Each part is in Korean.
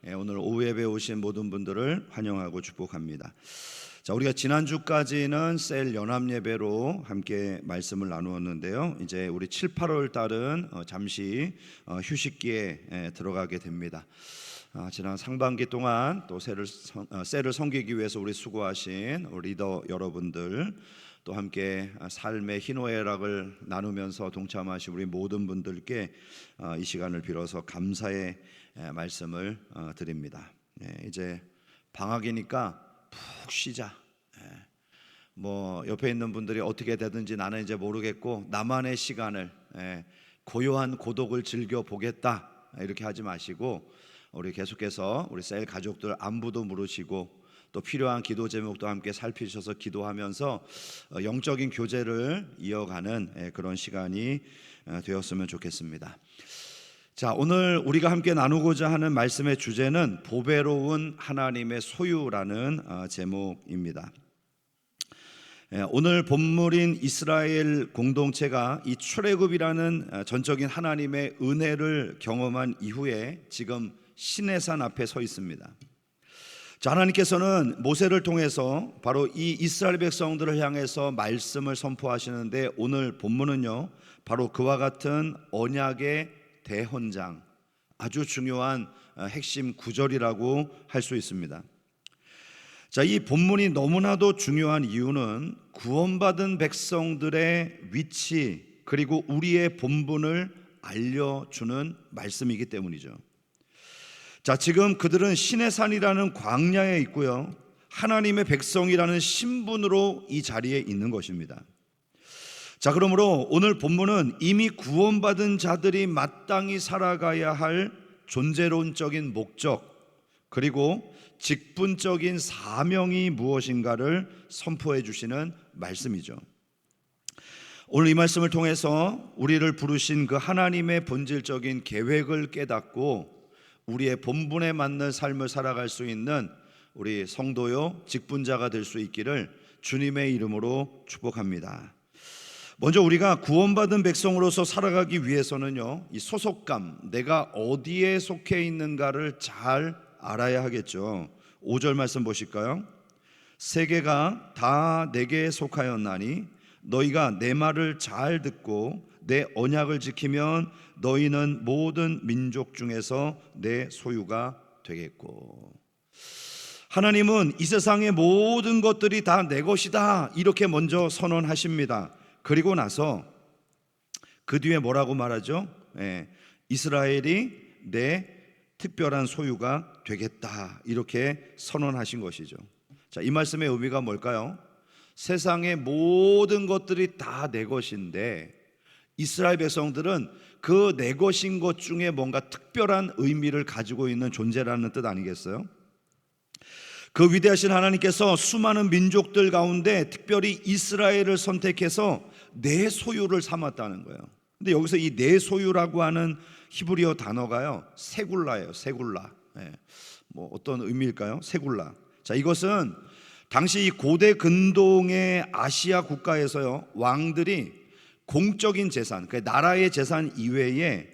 오늘 오후 예배에 오신 모든 분들을 환영하고 축복합니다. 자, 우리가 지난주까지는 셀 연합 예배로 함께 말씀을 나누었는데요. 이제 우리 7, 8월 달은 잠시 휴식기에 들어가게 됩니다. 지난 상반기 동안 또 셀을 섬기기 위해서 우리 수고하신 우리 리더 여러분들, 또 함께 삶의 희노애락을 나누면서 동참하신 우리 모든 분들께 이 시간을 빌어서 감사의 말씀을 드립니다. 이제 방학이니까 푹 쉬자. 뭐 옆에 있는 분들이 어떻게 되든지 나는 이제 모르겠고 나만의 시간을, 고요한 고독을 즐겨 보겠다, 이렇게 하지 마시고 우리 계속해서 우리 셀 가족들 안부도 물으시고 또 필요한 기도 제목도 함께 살피셔서 기도하면서 영적인 교제를 이어가는 그런 시간이 되었으면 좋겠습니다. 자, 오늘 우리가 함께 나누고자 하는 말씀의 주제는 보배로운 하나님의 소유라는 제목입니다. 오늘 본문인 이스라엘 공동체가 이 출애굽이라는 전적인 하나님의 은혜를 경험한 이후에 지금 시내산 앞에 서 있습니다. 자, 하나님께서는 모세를 통해서 바로 이 이스라엘 백성들을 향해서 말씀을 선포하시는데 오늘 본문은요, 바로 그와 같은 언약의 대헌장, 아주 중요한 핵심 구절이라고 할 수 있습니다. 자, 이 본문이 너무나도 중요한 이유는 구원받은 백성들의 위치 그리고 우리의 본분을 알려주는 말씀이기 때문이죠. 자, 지금 그들은 시내산이라는 광야에 있고요, 하나님의 백성이라는 신분으로 이 자리에 있는 것입니다. 자, 그러므로 오늘 본문은 이미 구원받은 자들이 마땅히 살아가야 할 존재론적인 목적 그리고 직분적인 사명이 무엇인가를 선포해 주시는 말씀이죠. 오늘 이 말씀을 통해서 우리를 부르신 그 하나님의 본질적인 계획을 깨닫고 우리의 본분에 맞는 삶을 살아갈 수 있는 우리 성도요 직분자가 될 수 있기를 주님의 이름으로 축복합니다. 먼저 우리가 구원받은 백성으로서 살아가기 위해서는요, 이 소속감, 내가 어디에 속해 있는가를 잘 알아야 하겠죠. 5절 말씀 보실까요? 세계가 다 내게 속하였나니 너희가 내 말을 잘 듣고 내 언약을 지키면 너희는 모든 민족 중에서 내 소유가 되겠고. 하나님은 이 세상의 모든 것들이 다 내 것이다, 이렇게 먼저 선언하십니다. 그리고 나서 그 뒤에 뭐라고 말하죠? 이스라엘이 내 특별한 소유가 되겠다, 이렇게 선언하신 것이죠. 자, 이 말씀의 의미가 뭘까요? 세상의 모든 것들이 다 내 것인데 이스라엘 백성들은 그 내 것인 것 중에 뭔가 특별한 의미를 가지고 있는 존재라는 뜻 아니겠어요? 그 위대하신 하나님께서 수많은 민족들 가운데 특별히 이스라엘을 선택해서 내 소유를 삼았다는 거예요. 근데 여기서 이 내 소유라고 하는 히브리어 단어가요, 세굴라예요. 세굴라. 뭐 어떤 의미일까요? 세굴라. 자, 이것은 당시 이 고대 근동의 아시아 국가에서요, 왕들이 공적인 재산, 그러니까 나라의 재산 이외에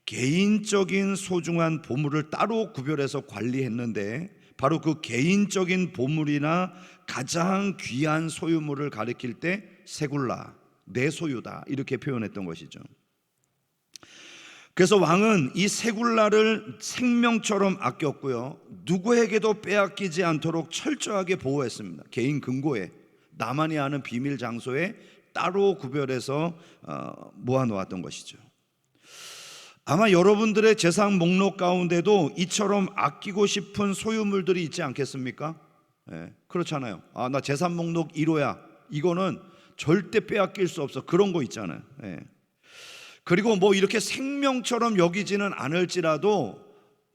개인적인 소중한 보물을 따로 구별해서 관리했는데 바로 그 개인적인 보물이나 가장 귀한 소유물을 가리킬 때 세굴라, 내 소유다, 이렇게 표현했던 것이죠. 그래서 왕은 이 세굴라를 생명처럼 아꼈고요, 누구에게도 빼앗기지 않도록 철저하게 보호했습니다. 개인 금고에, 나만이 아는 비밀 장소에 따로 구별해서 모아놓았던 것이죠. 아마 여러분들의 재산 목록 가운데도 이처럼 아끼고 싶은 소유물들이 있지 않겠습니까? 그렇잖아요. 나 재산 목록 1호야, 이거는 절대 빼앗길 수 없어, 그런 거 있잖아요. 그리고 뭐 이렇게 생명처럼 여기지는 않을지라도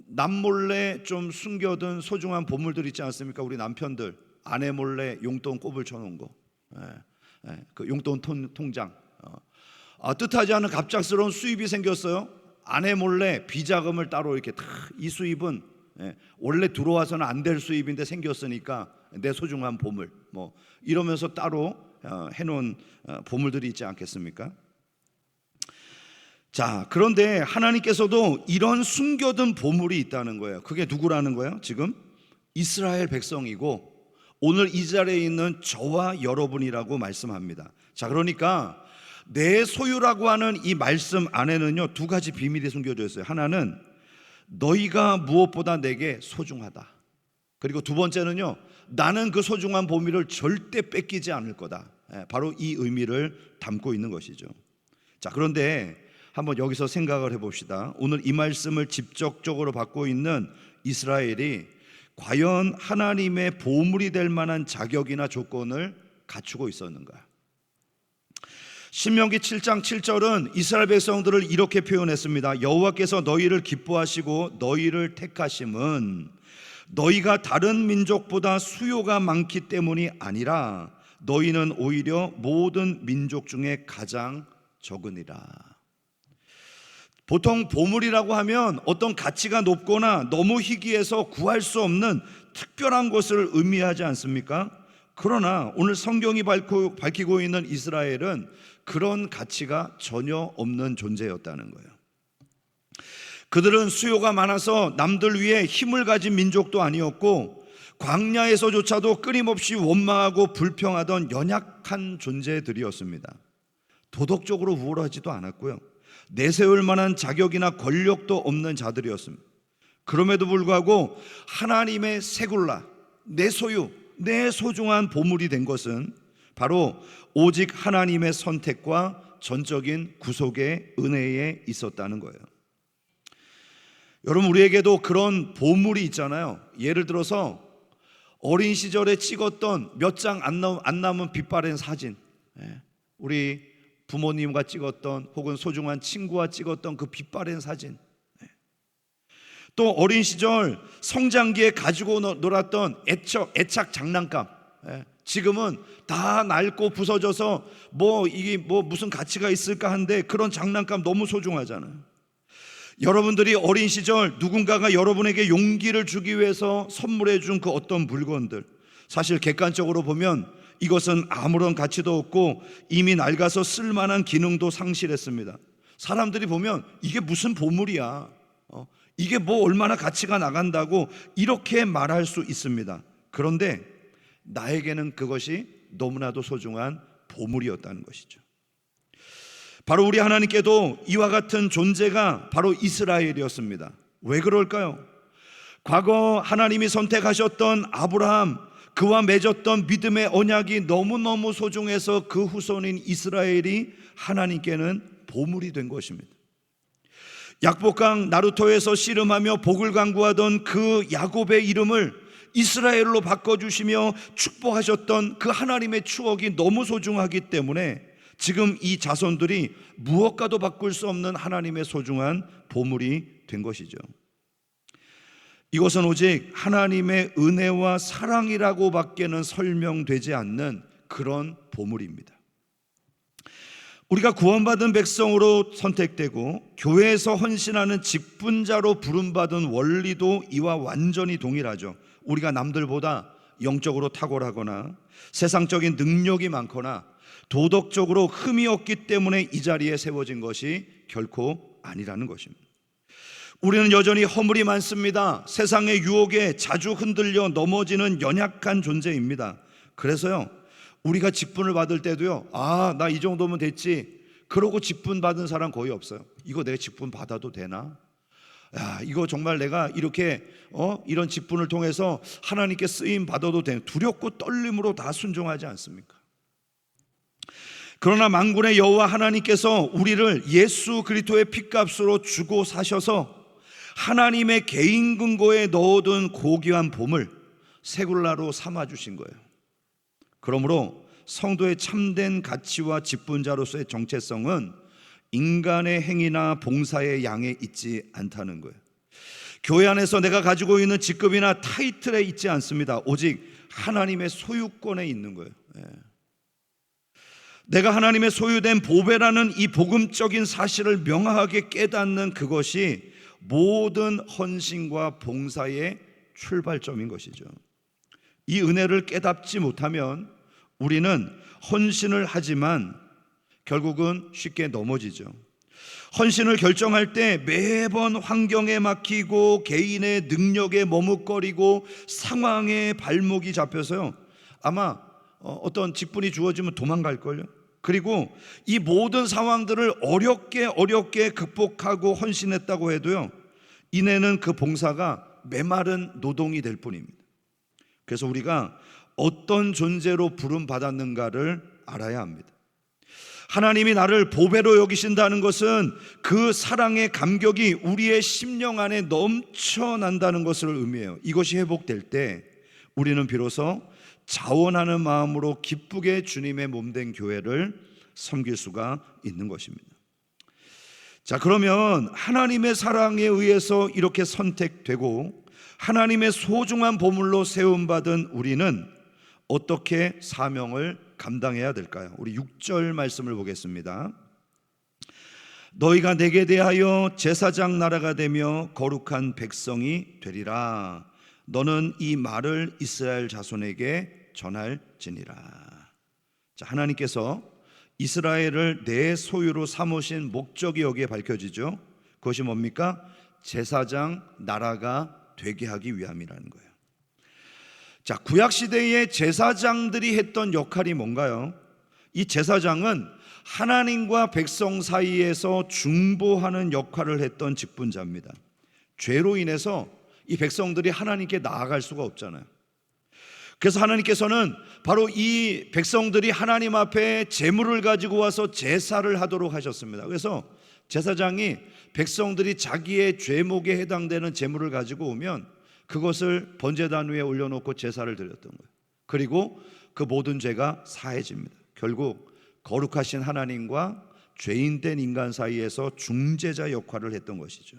남몰래 좀 숨겨둔 소중한 보물들 있지 않습니까? 우리 남편들 아내 몰래 용돈 꼽을 쳐놓은 거, 그 용돈 통장. 뜻하지 않은 갑작스러운 수입이 생겼어요. 아내 몰래 비자금을 따로 이렇게 이 수입은 원래 들어와서는 안 될 수입인데 생겼으니까 내 소중한 보물, 뭐 이러면서 따로 해놓은 보물들이 있지 않겠습니까? 자, 그런데 하나님께서도 이런 숨겨둔 보물이 있다는 거예요. 그게 누구라는 거예요? 지금 이스라엘 백성이고 오늘 이 자리에 있는 저와 여러분이라고 말씀합니다. 자, 그러니까 내 소유라고 하는 이 말씀 안에는요, 두 가지 비밀이 숨겨져 있어요. 하나는 너희가 무엇보다 내게 소중하다. 그리고 두 번째는요, 나는 그 소중한 보물을 절대 뺏기지 않을 거다. 바로 이 의미를 담고 있는 것이죠. 자, 그런데 한번 여기서 생각을 해봅시다. 오늘 이 말씀을 직접적으로 받고 있는 이스라엘이 과연 하나님의 보물이 될 만한 자격이나 조건을 갖추고 있었는가? 신명기 7장 7절은 이스라엘 백성들을 이렇게 표현했습니다. 여호와께서 너희를 기뻐하시고 너희를 택하심은 너희가 다른 민족보다 수요가 많기 때문이 아니라 너희는 오히려 모든 민족 중에 가장 적으니라. 보통 보물이라고 하면 어떤 가치가 높거나 너무 희귀해서 구할 수 없는 특별한 것을 의미하지 않습니까? 그러나 오늘 성경이 밝히고 있는 이스라엘은 그런 가치가 전혀 없는 존재였다는 거예요. 그들은 수요가 많아서 남들 위해 힘을 가진 민족도 아니었고 광야에서조차도 끊임없이 원망하고 불평하던 연약한 존재들이었습니다. 도덕적으로 우월하지도 않았고요, 내세울 만한 자격이나 권력도 없는 자들이었습니다. 그럼에도 불구하고 하나님의 세굴라, 내 소유, 내 소중한 보물이 된 것은 바로 오직 하나님의 선택과 전적인 구속의 은혜에 있었다는 거예요. 여러분, 우리에게도 그런 보물이 있잖아요. 예를 들어서 어린 시절에 찍었던 몇 장 안 남은 빛바랜 사진, 우리 부모님과 찍었던 혹은 소중한 친구와 찍었던 그 빛바랜 사진, 또 어린 시절 성장기에 가지고 놀았던 애착 장난감, 지금은 다 낡고 부서져서 이게 무슨 가치가 있을까 한데 그런 장난감 너무 소중하잖아요. 여러분들이 어린 시절 누군가가 여러분에게 용기를 주기 위해서 선물해 준 그 어떤 물건들, 사실 객관적으로 보면 이것은 아무런 가치도 없고 이미 낡아서 쓸만한 기능도 상실했습니다. 사람들이 보면 이게 무슨 보물이야, 이게 얼마나 가치가 나간다고 이렇게 말할 수 있습니다. 그런데 나에게는 그것이 너무나도 소중한 보물이었다는 것이죠. 바로 우리 하나님께도 이와 같은 존재가 바로 이스라엘이었습니다. 왜 그럴까요? 과거 하나님이 선택하셨던 아브라함, 그와 맺었던 믿음의 언약이 너무너무 소중해서 그 후손인 이스라엘이 하나님께는 보물이 된 것입니다. 약복강 나루토에서 씨름하며 복을 간구하던 그 야곱의 이름을 이스라엘로 바꿔주시며 축복하셨던 그 하나님의 추억이 너무 소중하기 때문에 지금 이 자손들이 무엇과도 바꿀 수 없는 하나님의 소중한 보물이 된 것이죠. 이것은 오직 하나님의 은혜와 사랑이라고 밖에는 설명되지 않는 그런 보물입니다. 우리가 구원받은 백성으로 선택되고 교회에서 헌신하는 직분자로 부름받은 원리도 이와 완전히 동일하죠. 우리가 남들보다 영적으로 탁월하거나 세상적인 능력이 많거나 도덕적으로 흠이 없기 때문에 이 자리에 세워진 것이 결코 아니라는 것입니다. 우리는 여전히 허물이 많습니다. 세상의 유혹에 자주 흔들려 넘어지는 연약한 존재입니다. 그래서요, 우리가 직분을 받을 때도요, 나 이 정도면 됐지, 그러고 직분 받은 사람 거의 없어요. 이거 내가 직분 받아도 되나? 이거 정말 내가 이렇게 이런 직분을 통해서 하나님께 쓰임 받아도 되나? 두렵고 떨림으로 다 순종하지 않습니까? 그러나 만군의 여호와 하나님께서 우리를 예수 그리스도의 피값으로 주고 사셔서 하나님의 개인 금고에 넣어둔 고귀한 보물 세굴라로 삼아주신 거예요. 그러므로 성도의 참된 가치와 직분자로서의 정체성은 인간의 행위나 봉사의 양에 있지 않다는 거예요. 교회 안에서 내가 가지고 있는 직급이나 타이틀에 있지 않습니다. 오직 하나님의 소유권에 있는 거예요. 내가 하나님의 소유된 보배라는 이 복음적인 사실을 명확하게 깨닫는 그것이 모든 헌신과 봉사의 출발점인 것이죠. 이 은혜를 깨닫지 못하면 우리는 헌신을 하지만 결국은 쉽게 넘어지죠. 헌신을 결정할 때 매번 환경에 막히고 개인의 능력에 머뭇거리고 상황에 발목이 잡혀서요, 아마 어떤 직분이 주어지면 도망갈걸요. 그리고 이 모든 상황들을 어렵게 극복하고 헌신했다고 해도요, 이내는 그 봉사가 메마른 노동이 될 뿐입니다. 그래서 우리가 어떤 존재로 부름받았는가를 알아야 합니다. 하나님이 나를 보배로 여기신다는 것은 그 사랑의 감격이 우리의 심령 안에 넘쳐난다는 것을 의미해요. 이것이 회복될 때 우리는 비로소 자원하는 마음으로 기쁘게 주님의 몸된 교회를 섬길 수가 있는 것입니다. 자, 그러면 하나님의 사랑에 의해서 이렇게 선택되고 하나님의 소중한 보물로 세움받은 우리는 어떻게 사명을 감당해야 될까요? 우리 6절 말씀을 보겠습니다. 너희가 내게 대하여 제사장 나라가 되며 거룩한 백성이 되리라. 너는 이 말을 이스라엘 자손에게 전할지니라. 자, 하나님께서 이스라엘을 내 소유로 삼으신 목적이 여기에 밝혀지죠. 그것이 뭡니까? 제사장 나라가 되게 하기 위함이라는 거예요. 자, 구약시대의 제사장들이 했던 역할이 뭔가요? 이 제사장은 하나님과 백성 사이에서 중보하는 역할을 했던 직분자입니다. 죄로 인해서 이 백성들이 하나님께 나아갈 수가 없잖아요. 그래서 하나님께서는 바로 이 백성들이 하나님 앞에 제물을 가지고 와서 제사를 하도록 하셨습니다. 그래서 제사장이 백성들이 자기의 죄목에 해당되는 제물을 가지고 오면 그것을 번제단 위에 올려놓고 제사를 드렸던 거예요. 그리고 그 모든 죄가 사해집니다. 결국 거룩하신 하나님과 죄인된 인간 사이에서 중재자 역할을 했던 것이죠.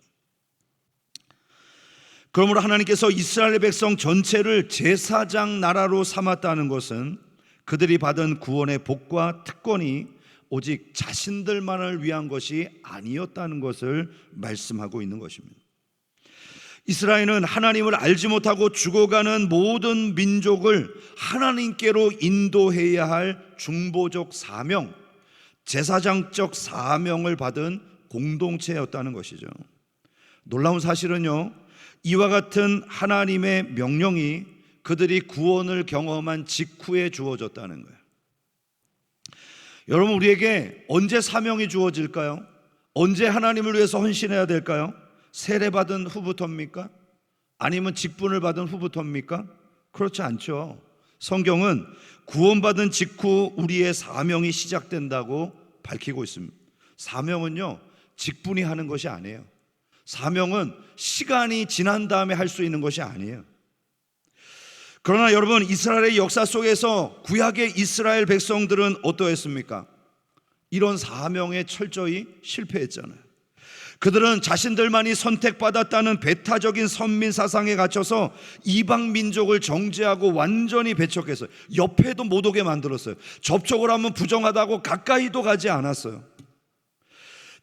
그러므로 하나님께서 이스라엘 백성 전체를 제사장 나라로 삼았다는 것은 그들이 받은 구원의 복과 특권이 오직 자신들만을 위한 것이 아니었다는 것을 말씀하고 있는 것입니다. 이스라엘은 하나님을 알지 못하고 죽어가는 모든 민족을 하나님께로 인도해야 할 중보적 사명, 제사장적 사명을 받은 공동체였다는 것이죠. 놀라운 사실은요, 이와 같은 하나님의 명령이 그들이 구원을 경험한 직후에 주어졌다는 거예요. 여러분, 우리에게 언제 사명이 주어질까요? 언제 하나님을 위해서 헌신해야 될까요? 세례받은 후부터입니까? 아니면 직분을 받은 후부터입니까? 그렇지 않죠. 성경은 구원받은 직후 우리의 사명이 시작된다고 밝히고 있습니다. 사명은요, 직분이 하는 것이 아니에요. 사명은 시간이 지난 다음에 할 수 있는 것이 아니에요. 그러나 여러분, 이스라엘의 역사 속에서 구약의 이스라엘 백성들은 어떠했습니까? 이런 사명에 철저히 실패했잖아요. 그들은 자신들만이 선택받았다는 배타적인 선민 사상에 갇혀서 이방 민족을 정죄하고 완전히 배척했어요. 옆에도 못 오게 만들었어요. 접촉을 하면 부정하다고 가까이도 가지 않았어요.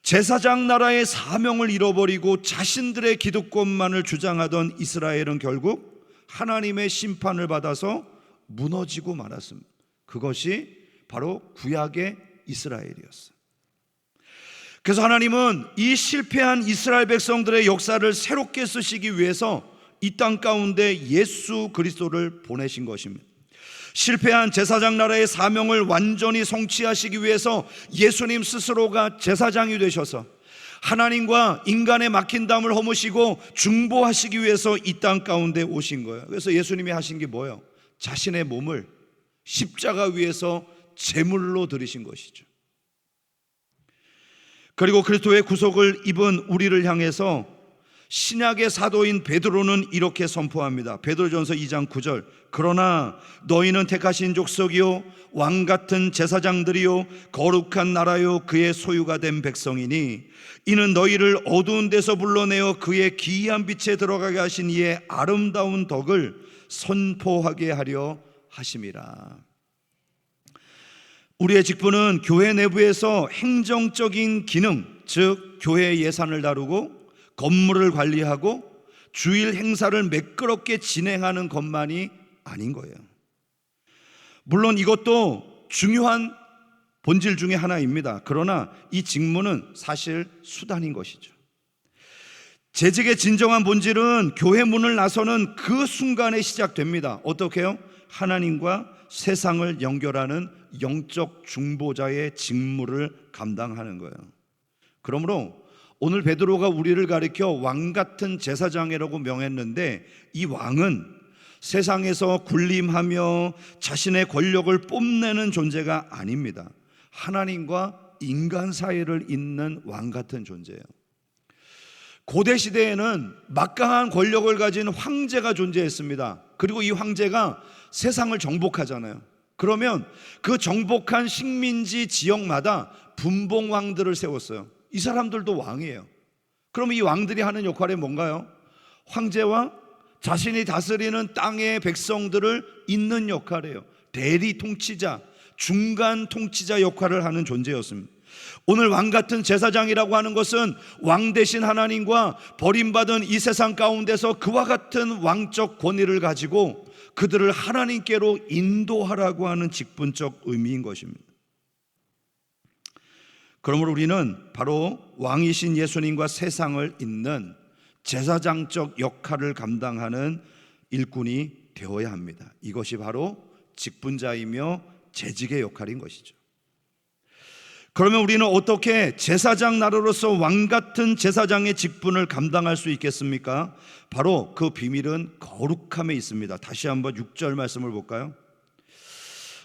제사장 나라의 사명을 잃어버리고 자신들의 기득권만을 주장하던 이스라엘은 결국 하나님의 심판을 받아서 무너지고 말았습니다. 그것이 바로 구약의 이스라엘이었어요. 그래서 하나님은 이 실패한 이스라엘 백성들의 역사를 새롭게 쓰시기 위해서 이 땅 가운데 예수 그리스도를 보내신 것입니다. 실패한 제사장 나라의 사명을 완전히 성취하시기 위해서 예수님 스스로가 제사장이 되셔서 하나님과 인간의 막힌 담을 허무시고 중보하시기 위해서 이 땅 가운데 오신 거예요. 그래서 예수님이 하신 게 뭐예요? 자신의 몸을 십자가 위에서 제물로 드리신 것이죠. 그리고 그리스도의 구속을 입은 우리를 향해서 신약의 사도인 베드로는 이렇게 선포합니다. 베드로전서 2장 9절. 그러나 너희는 택하신 족속이요 왕같은 제사장들이요 거룩한 나라요 그의 소유가 된 백성이니 이는 너희를 어두운 데서 불러내어 그의 기이한 빛에 들어가게 하신 이의 아름다운 덕을 선포하게 하려 하심이라. 우리의 직분은 교회 내부에서 행정적인 기능, 즉 교회 예산을 다루고 건물을 관리하고 주일 행사를 매끄럽게 진행하는 것만이 아닌 거예요. 물론 이것도 중요한 본질 중에 하나입니다. 그러나 이 직무는 사실 수단인 것이죠. 재직의 진정한 본질은 교회 문을 나서는 그 순간에 시작됩니다. 어떻게요? 하나님과 세상을 연결하는 영적 중보자의 직무를 감당하는 거예요. 그러므로 오늘 베드로가 우리를 가리켜 왕같은 제사장이라고 명했는데, 이 왕은 세상에서 군림하며 자신의 권력을 뽐내는 존재가 아닙니다. 하나님과 인간 사이를 잇는 왕같은 존재예요. 고대 시대에는 막강한 권력을 가진 황제가 존재했습니다. 그리고 이 황제가 세상을 정복하잖아요. 그러면 그 정복한 식민지 지역마다 분봉왕들을 세웠어요. 이 사람들도 왕이에요. 그럼 이 왕들이 하는 역할이 뭔가요? 황제와 자신이 다스리는 땅의 백성들을 잇는 역할이에요. 대리 통치자, 중간 통치자 역할을 하는 존재였습니다. 오늘 왕같은 제사장이라고 하는 것은 왕 대신 하나님과 버림받은 이 세상 가운데서 그와 같은 왕적 권위를 가지고 그들을 하나님께로 인도하라고 하는 직분적 의미인 것입니다. 그러므로 우리는 바로 왕이신 예수님과 세상을 잇는 제사장적 역할을 감당하는 일꾼이 되어야 합니다. 이것이 바로 직분자이며 재직의 역할인 것이죠. 그러면 우리는 어떻게 제사장 나라로서 왕같은 제사장의 직분을 감당할 수 있겠습니까? 바로 그 비밀은 거룩함에 있습니다. 다시 한번 6절 말씀을 볼까요?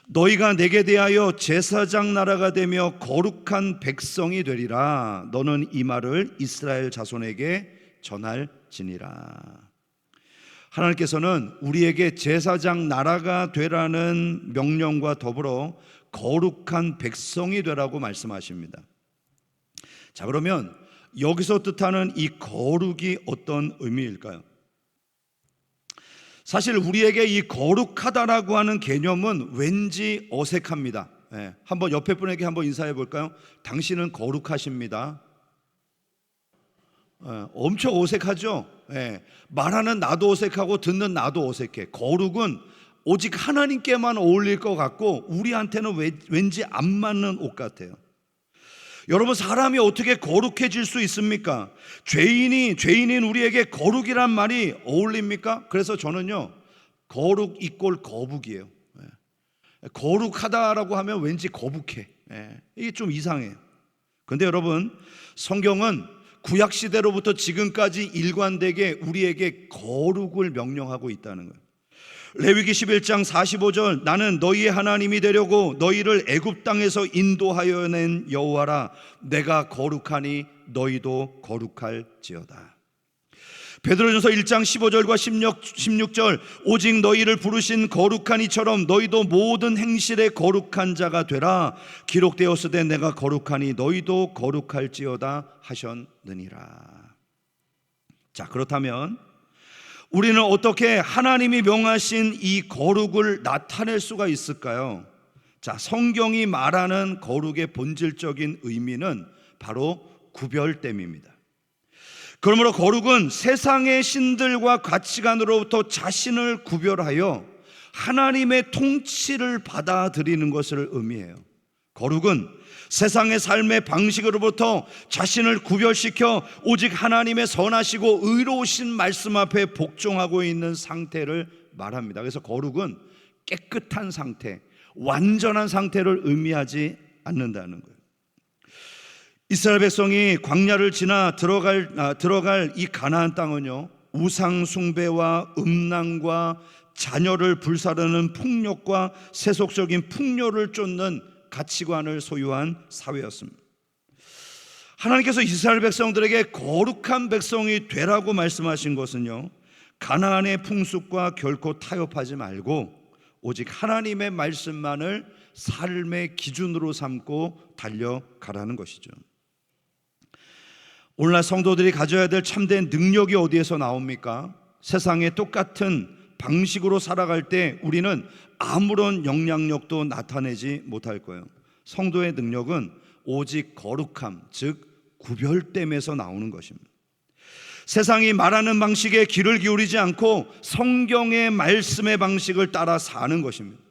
너희가 내게 대하여 제사장 나라가 되며 거룩한 백성이 되리라. 너는 이 말을 이스라엘 자손에게 전할지니라. 하나님께서는 우리에게 제사장 나라가 되라는 명령과 더불어 거룩한 백성이 되라고 말씀하십니다. 자, 그러면 여기서 뜻하는 이 거룩이 어떤 의미일까요? 사실 우리에게 이 거룩하다라고 하는 개념은 왠지 어색합니다. 한번 옆에 분에게 한번 인사해 볼까요? 당신은 거룩하십니다. 엄청 어색하죠? 말하는 나도 어색하고 듣는 나도 어색해. 거룩은 오직 하나님께만 어울릴 것 같고 우리한테는 왠지 안 맞는 옷 같아요. 여러분, 사람이 어떻게 거룩해질 수 있습니까? 죄인인 우리에게 거룩이란 말이 어울립니까? 그래서 저는요, 거룩 이꼴 거북이에요. 거룩하다라고 하면 왠지 거북해. 이게 좀 이상해요. 그런데 여러분, 성경은 구약 시대로부터 지금까지 일관되게 우리에게 거룩을 명령하고 있다는 거예요. 레위기 11장 45절, 나는 너희의 하나님이 되려고 너희를 애굽 땅에서 인도하여 낸 여호와라. 내가 거룩하니 너희도 거룩할지어다. 베드로전서 1장 15절과 16절, 오직 너희를 부르신 거룩한 이처럼 너희도 모든 행실에 거룩한 자가 되라. 기록되었으되 내가 거룩하니 너희도 거룩할지어다 하셨느니라. 자, 그렇다면 우리는 어떻게 하나님이 명하신 이 거룩을 나타낼 수가 있을까요? 자, 성경이 말하는 거룩의 본질적인 의미는 바로 구별됨입니다. 그러므로 거룩은 세상의 신들과 가치관으로부터 자신을 구별하여 하나님의 통치를 받아들이는 것을 의미해요. 거룩은 세상의 삶의 방식으로부터 자신을 구별시켜 오직 하나님의 선하시고 의로우신 말씀 앞에 복종하고 있는 상태를 말합니다. 그래서 거룩은 깨끗한 상태, 완전한 상태를 의미하지 않는다는 거예요. 이스라엘 백성이 광야를 지나 들어갈 이 가나안 땅은요, 우상 숭배와 음란과 자녀를 불사르는 폭력과 세속적인 풍요를 쫓는 가치관을 소유한 사회였습니다. 하나님께서 이스라엘 백성들에게 거룩한 백성이 되라고 말씀하신 것은요, 가나안의 풍습과 결코 타협하지 말고 오직 하나님의 말씀만을 삶의 기준으로 삼고 달려가라는 것이죠. 오늘날 성도들이 가져야 될 참된 능력이 어디에서 나옵니까? 세상에 똑같은 방식으로 살아갈 때 우리는 아무런 영향력도 나타내지 못할 거예요. 성도의 능력은 오직 거룩함, 즉 구별됨에서 나오는 것입니다. 세상이 말하는 방식에 귀를 기울이지 않고 성경의 말씀의 방식을 따라 사는 것입니다.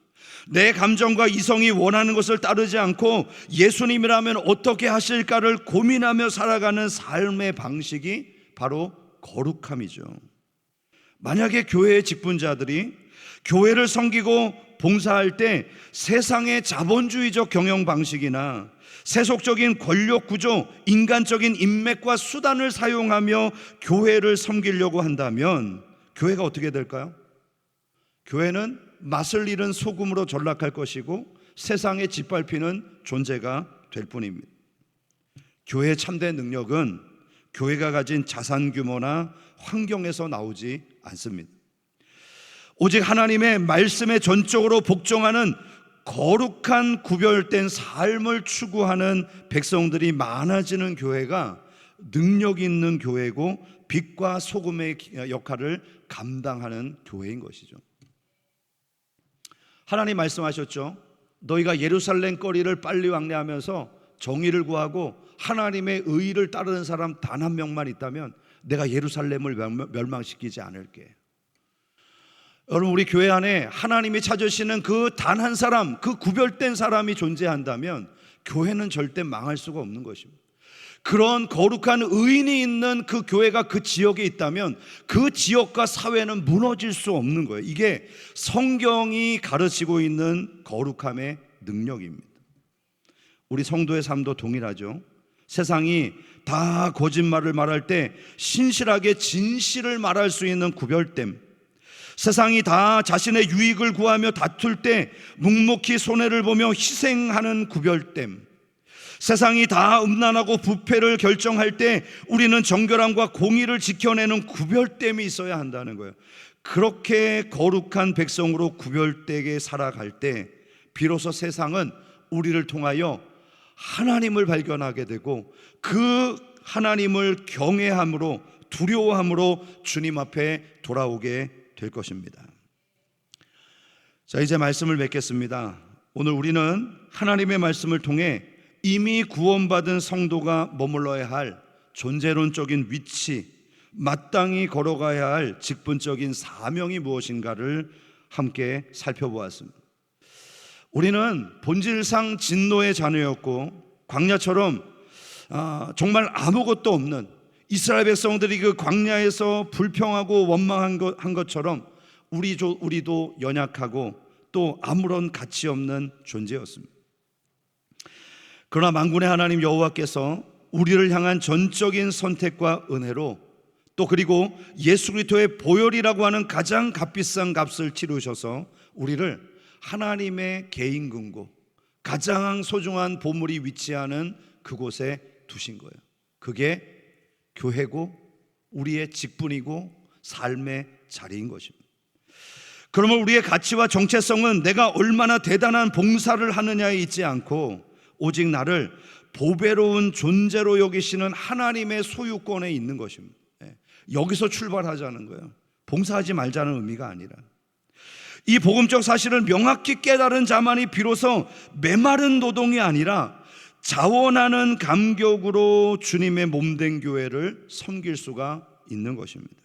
내 감정과 이성이 원하는 것을 따르지 않고 예수님이라면 어떻게 하실까를 고민하며 살아가는 삶의 방식이 바로 거룩함이죠. 만약에 교회의 직분자들이 교회를 섬기고 봉사할 때 세상의 자본주의적 경영 방식이나 세속적인 권력 구조, 인간적인 인맥과 수단을 사용하며 교회를 섬기려고 한다면 교회가 어떻게 될까요? 교회는 맛을 잃은 소금으로 전락할 것이고 세상에 짓밟히는 존재가 될 뿐입니다. 교회의 참된 능력은 교회가 가진 자산 규모나 환경에서 나오지 않습니다. 오직 하나님의 말씀에 전적으로 복종하는 거룩한 구별된 삶을 추구하는 백성들이 많아지는 교회가 능력 있는 교회고 빛과 소금의 역할을 감당하는 교회인 것이죠. 하나님 말씀하셨죠. 너희가 예루살렘 거리를 빨리 왕래하면서 정의를 구하고 하나님의 의를 따르는 사람 단 한 명만 있다면 내가 예루살렘을 멸망시키지 않을게. 여러분, 우리 교회 안에 하나님이 찾으시는 그 단 한 사람, 그 구별된 사람이 존재한다면 교회는 절대 망할 수가 없는 것입니다. 그런 거룩한 의인이 있는 그 교회가 그 지역에 있다면 그 지역과 사회는 무너질 수 없는 거예요. 이게 성경이 가르치고 있는 거룩함의 능력입니다. 우리 성도의 삶도 동일하죠. 세상이 다 거짓말을 말할 때 신실하게 진실을 말할 수 있는 구별됨, 세상이 다 자신의 유익을 구하며 다툴 때 묵묵히 손해를 보며 희생하는 구별됨, 세상이 다 음란하고 부패를 결정할 때 우리는 정결함과 공의를 지켜내는 구별됨이 있어야 한다는 거예요. 그렇게 거룩한 백성으로 구별되게 살아갈 때 비로소 세상은 우리를 통하여 하나님을 발견하게 되고 그 하나님을 경외함으로, 두려워함으로 주님 앞에 돌아오게 될 것입니다. 자, 이제 말씀을 맺겠습니다. 오늘 우리는 하나님의 말씀을 통해 이미 구원받은 성도가 머물러야 할 존재론적인 위치, 마땅히 걸어가야 할 직분적인 사명이 무엇인가를 함께 살펴보았습니다. 우리는 본질상 진노의 자녀였고 광야처럼 정말 아무것도 없는 이스라엘 백성들이 그 광야에서 불평하고 원망한 것처럼 우리도 연약하고 또 아무런 가치 없는 존재였습니다. 그러나 만군의 하나님 여호와께서 우리를 향한 전적인 선택과 은혜로 또 그리고 예수 그리스도의 보혈이라고 하는 가장 값비싼 값을 치르셔서 우리를 하나님의 개인 근고, 가장 소중한 보물이 위치하는 그곳에 두신 거예요. 그게 교회고 우리의 직분이고 삶의 자리인 것입니다. 그러면 우리의 가치와 정체성은 내가 얼마나 대단한 봉사를 하느냐에 있지 않고 오직 나를 보배로운 존재로 여기시는 하나님의 소유권에 있는 것입니다. 여기서 출발하자는 거예요. 봉사하지 말자는 의미가 아니라, 이 복음적 사실을 명확히 깨달은 자만이 비로소 메마른 노동이 아니라 자원하는 감격으로 주님의 몸된 교회를 섬길 수가 있는 것입니다.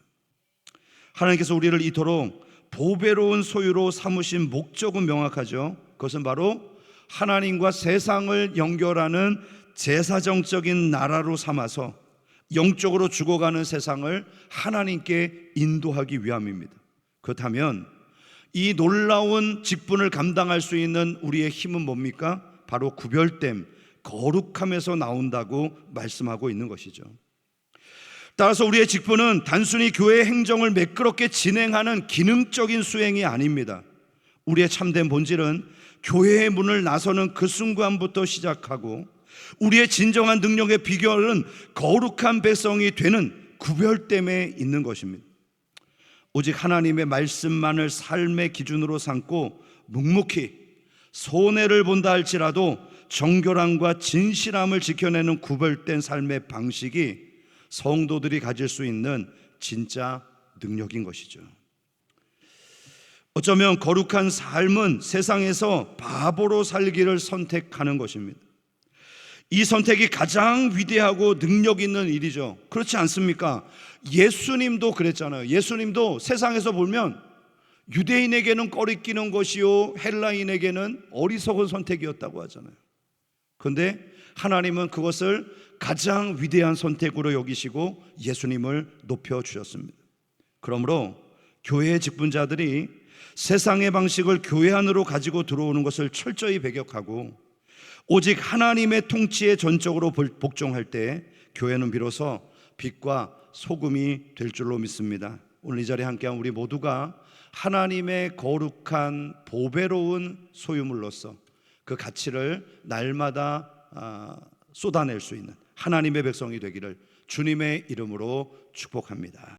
하나님께서 우리를 이토록 보배로운 소유로 삼으신 목적은 명확하죠. 그것은 바로 하나님과 세상을 연결하는 제사정적인 나라로 삼아서 영적으로 죽어가는 세상을 하나님께 인도하기 위함입니다. 그렇다면 이 놀라운 직분을 감당할 수 있는 우리의 힘은 뭡니까? 바로 구별됨, 거룩함에서 나온다고 말씀하고 있는 것이죠. 따라서 우리의 직분은 단순히 교회의 행정을 매끄럽게 진행하는 기능적인 수행이 아닙니다. 우리의 참된 본질은 교회의 문을 나서는 그 순간부터 시작하고 우리의 진정한 능력의 비결은 거룩한 백성이 되는 구별됨에 있는 것입니다. 오직 하나님의 말씀만을 삶의 기준으로 삼고 묵묵히 손해를 본다 할지라도 정결함과 진실함을 지켜내는 구별된 삶의 방식이 성도들이 가질 수 있는 진짜 능력인 것이죠. 어쩌면 거룩한 삶은 세상에서 바보로 살기를 선택하는 것입니다. 이 선택이 가장 위대하고 능력 있는 일이죠. 그렇지 않습니까? 예수님도 그랬잖아요. 예수님도 세상에서 보면 유대인에게는 꺼리끼는 것이요 헬라인에게는 어리석은 선택이었다고 하잖아요. 그런데 하나님은 그것을 가장 위대한 선택으로 여기시고 예수님을 높여주셨습니다. 그러므로 교회의 직분자들이 세상의 방식을 교회 안으로 가지고 들어오는 것을 철저히 배격하고 오직 하나님의 통치에 전적으로 복종할 때 교회는 비로소 빛과 소금이 될 줄로 믿습니다. 오늘 이 자리에 함께한 우리 모두가 하나님의 거룩한 보배로운 소유물로서 그 가치를 날마다 쏟아낼 수 있는 하나님의 백성이 되기를 주님의 이름으로 축복합니다.